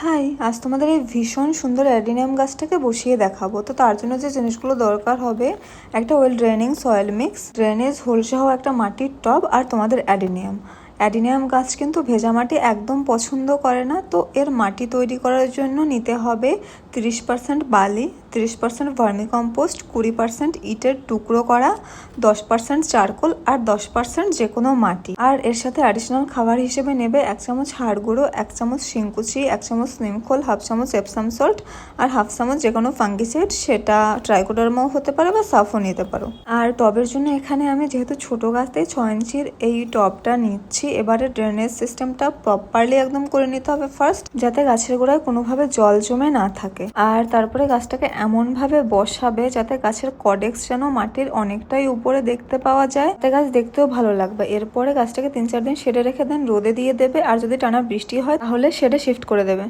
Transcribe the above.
High, আজ তোমাদের এই ভীষণ সুন্দর অ্যাডিনিয়াম গাছটাকে বসিয়ে দেখাবো। তো তার জন্য যে জিনিসগুলো দরকার হবে, একটা well draining soil mix, drainage whole সহ একটা মাটির টব, আর তোমাদের অ্যাডিনিয়াম। অ্যাডিনিয়াম গাছ কিন্তু ভেজা মাটি একদম পছন্দ করে না, তো এর মাটি তৈরি করার জন্য নিতে হবে 30% বালি, 30% ভার্মিকম্পোস্ট, 20% ইটের টুকরো করা, 10% চারকোল আর 10% যে কোনো মাটি। আর এর সাথে অ্যাডিশনাল খাবার হিসেবে নেবে 1 চামচ হাড় গুঁড়ো, 1 চামচ শিংকুচি, 1 চামচ নিমখোল, হাফ চামচ এপসাম সল্ট আর হাফ চামচ যে কোনো ফাঙ্গিসাইড, সেটা ট্রাইকোডার্মাও হতে পারে বা সাফও নিতে পারো। আর টবের জন্য এখানে আমি যেহেতু ছোট গাছতে 6 ইঞ্চির এই টবটা নিচ্ছি। এবারে ড্রেনেজ সিস্টেমটা প্রপারলি একদম করে নিতে হবে ফার্স্ট, যাতে গাছের গোড়ায় কোনোভাবে জল জমে না থাকে। আর তারপরে গাছটাকে এমন ভাবে বসাবে যাতে গাছের কডেক্স যেন মাটির অনেকটাই উপরে দেখতে পাওয়া যায়, তাতে গাছ দেখতেও ভালো লাগবে। এরপরে গাছটাকে 3-4 দিন শেডে রেখে দেন, রোদে দিয়ে দেবে, আর যদি টানা বৃষ্টি হয় তাহলে শেডে শিফট করে দেবে।